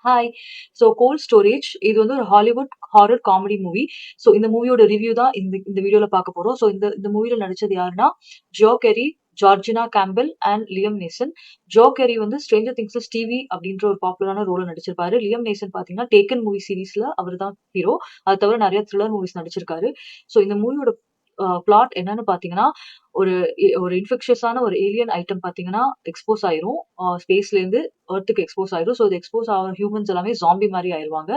Hi. So gold storage இது வந்து ஒரு Hollywood horror comedy movie. So இந்த மூவியோட ரிவ்யூ தான் இந்த இந்த வீடியோல பார்க்க போறோம். ஸோ இந்த மூவில நடிச்சது யாருன்னா, Joe Kerry, Georgina Campbell and Liam Nesan. Joe Kerry வந்து ஸ்ட்ரேஞ்சர் திங்ஸ்ல ஸ்டீவி அப்படின்ற ஒரு பாப்புலரான ரோல நடிச்சிருப்பாரு. லியம் நேசன் பார்த்தீங்கன்னா, டேக்கன் மூவி சீரிஸ்ல அவர் தான் ஹீரோ. அது தவிர நிறைய த்ரில்லர் மூவிஸ் நடிச்சிருக்காரு. ஸோ இந்த மூவியோட பிளாட் என்னன்னு பார்த்தீங்கன்னா, ஒரு ஒரு இன்ஃபெக்ஷியஸான ஒரு ஏலியன் ஐட்டம் பார்த்தீங்கன்னா, எக்ஸ்போஸ் ஆயிரும். ஸ்பேஸ்லேருந்து எர்த்துக்கு எக்ஸ்போஸ் ஆயிரும். ஸோ இது எக்ஸ்போஸ் ஆகுற ஹியூமன்ஸ் எல்லாமே ஜாம்பி மாரி ஆயிருவாங்க.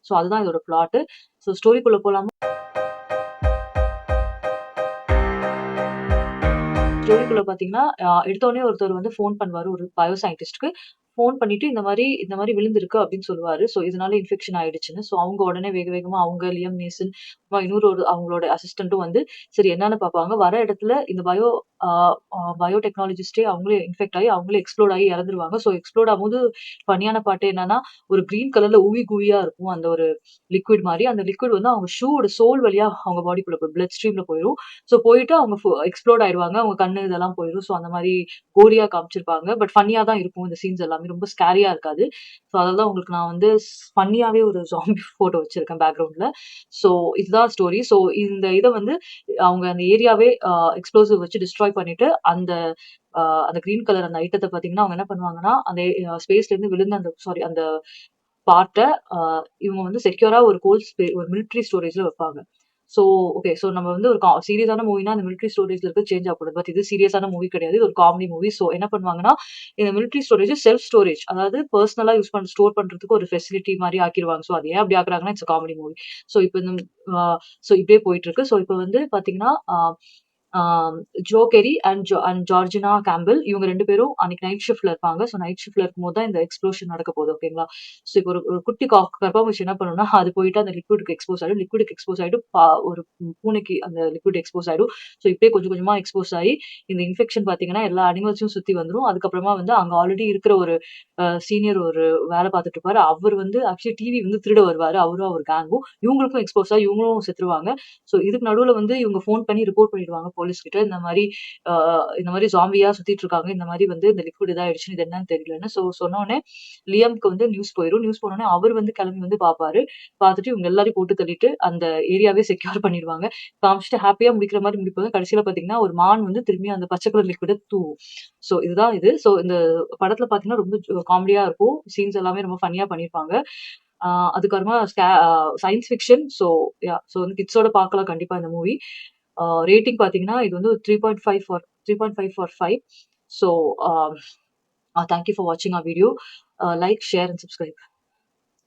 ஸோ அதுதான் இதோட பிளாட்டு. ஸோ ஸ்டோரிக்குள்ள போலாமா? ஸ்டோரிக்குள்ள பார்த்தீங்கன்னா, எடுத்தோனே ஒருத்தர் வந்து ஃபோன் பண்ணுவாரு ஒரு பயோ சயின்டிஸ்ட்க்கு. ஃபோன் பண்ணிட்டு இந்த மாரி விழுந்திருக்கு அப்படின்னு சொல்லுவாரு. ஸோ இதனால இன்ஃபெக்ஷன் ஆயிடுச்சுன்னு. ஸோ அவங்க உடனே வேக வேகமா அவங்க லியம் நேசன், இன்னொரு அவங்களோட அசிஸ்டன்ட்டும் வந்து சரி என்னன்னு பார்ப்பாங்க. வர இடத்துல இந்த அ பயோ டெக்னாலஜிஸ்ட்டே அவங்களே இன்ஃபெக்ட் ஆயி அவங்களே எக்ஸ்ப்ளோட் ஆயி இறந்துருவாங்க. ஸோ எக்ஸ்ப்ளோட் ஆகும்போது ஃபன்னியான பார்ட் என்னன்னா, ஒரு கிரீன் கலர்ல ஊவி கூவியா இருக்கும். அந்த ஒரு லிக்விட் மாரி. அந்த லிக்விட் வந்து அவங்க ஷூவோட சோல் வழியா அவங்க பாடிக்குள்ள பிளட் ஸ்ட்ரீம்ல போயிரும். ஸோ போயிட்டு அவங்க எக்ஸ்ப்ளோர்ட் ஆயிருவாங்க. அவங்க கண்ணு இதெல்லாம் போயிரும். ஸோ அந்த மாரி கோரியா காமிச்சிருப்பாங்க. பட் ஃபன்னியா தான் இருக்கும் இந்த சீன்ஸ் எல்லாமே. ரொம்ப ஸ்கேரியா இருக்காது. ஸோ அதனால தான் உங்களுக்கு நான் வந்து ஃபன்னியாவே ஒரு ஜாம்பி ஃபோட்டோ வச்சிருக்கேன் பேக்கிரவுண்ட்ல. ஸோ இதுதான் ஸ்டோரி. ஸோ இந்த இத வந்து அவங்க அந்த ஏரியாவே எக்ஸ்ப்ளோசிவ் வச்சு டிஸ்ட்ராய் பண்ணிட்டு அந்த கிரீன் கலர் அந்த ஐட்டத்த பார்த்தீங்கன்னா, அவங்க என்ன பண்ணுவாங்கன்னா, அந்த ஸ்பேஸ்லேருந்து விழுந்த அந்த அந்த பார்ட்ட அ இவங்க வந்து செக்யூரா ஒரு ஒரு மிலிட்டரி ஸ்டோரேஜ்ல வைப்பாங்க. So okay. ஸோ நம்ம வந்து ஒரு சீரியஸான மூவினா அந்த மிலிட்டரி ஸ்டோரேஜ்ல இருக்கிறது சேஞ்ச் ஆகக்கூடாது. பட் இது சீரியஸான மூவி கிடையாது. இது ஒரு காமெடி மூவி. ஸோ என்ன பண்ணுவாங்கன்னா, இந்த மிலிட்டரி ஸ்டோரேஜ் செல்ஃப் ஸ்டோரேஜ் அதாவது பெர்சனலா ஸ்டோர் பண்றதுக்கு ஒரு ஃபெசிலிட்டி மாரி ஆக்கிருவாங்க. ஸோ அது ஏன் அப்படி ஆக்குறாங்கன்னா, இட்ஸ் காமெடி மூவி. ஸோ இப்ப இந்த அ ஸோ இப்படியே போயிட்டு இருக்கு. ஸோ இப்ப வந்து பார்த்தீங்கன்னா, ஆ Jo Kerry and Georgina Campbell இவங்க 2 பேரும் அன்னைக்கு நைட் ஷிஃப்ட்ல இருப்பாங்க. ஸோ நைட் ஷிஃப்ட்ல இருக்கும்போது தான் இந்த எக்ஸ்ப்ளோஷன் நடக்க போகுது. ஓகேங்களா? ஸோ இப்போ ஒரு ஒரு குட்டி கரப்பான்பூச்சி என்ன பண்ணும்னா, அது போயிட்டு அந்த லிக்விட்க்கு எக்ஸ்போஸ் ஆயிடும். லிக்விட்க்கு எக்ஸ்போஸ் ஆயிட்டு ஒரு பூனைக்கு அந்த லிக்விட் எக்ஸ்போஸ் ஆயிடும். ஸோ இப்படியே கொஞ்சம் கொஞ்சமா எக்ஸ்போஸ் ஆயி, இந்த இன்ஃபெக்ஷன் பார்த்தீங்கன்னா, எல்லா அனிமல்ஸையும் சுத்தி வந்துரும். அதுக்கப்புறமா வந்து அங்க ஆல்ரெடி இருக்கிற ஒரு சீனியர் ஒரு வேலை பார்த்துட்டு இருப்பாரு. அவர் வந்து ஆக்சுவலி டிவி வந்து திருட வருவாரு. அவரும் அவர் கேங்கும். இவங்களுக்கும் எக்ஸ்போஸ் ஆயி இவங்களும் செத்துருவாங்க. ஸோ இதுக்கு நடுவுல வந்து இவங்க ஃபோன் பண்ணி ரிப்போர்ட் பண்ணிடுவாங்க போலீஸ் கிட்ட. அ இந்த மாரி ஜாம்பியா சுத்திட்டு இருக்காங்க. இந்த மாரி வந்து இந்த லிக்விட் இதாயிடுச்சுன்னு இது என்னன்னு தெரியலன்னு. ஸோ சொன்னோனே லியம்க்கு வந்து நியூஸ் போயிரும். நியூஸ் போனோனே அவர் வந்து கிளம்பி வந்து பார்ப்பாரு. பார்த்துட்டு இவங்க எல்லாரையும் போட்டு தள்ளிட்டு அந்த ஏரியாவே செக்யூர் பண்ணிடுவாங்க. காமிச்சுட்டு ஹேப்பியா முடிக்கிற மாரி முடிப்பாங்க. கடைசியில பார்த்தீங்கன்னா, ஒரு மான் வந்து திரும்பியும் அந்த பச்சை கலர் லிக்விட தூவும். ஸோ இதுதான் இது. ஸோ இந்த படத்துல பார்த்தீங்கன்னா, ரொம்ப காமெடியா இருக்கும். சீன்ஸ் எல்லாமே ரொம்ப ஃபன்னியா பண்ணியிருப்பாங்க. ஆ அதுக்கப்புறமா சயன்ஸ் ஃபிக்ஷன். ஸோ வந்து கிட்ஸோட பார்க்கலாம் கண்டிப்பா இந்த மூவி. ரேட்டிங் பார்த்தீங்கன்னா, இது வந்து 3.5 for 5. So thank you for வாட்சிங் our video. Like, share and subscribe.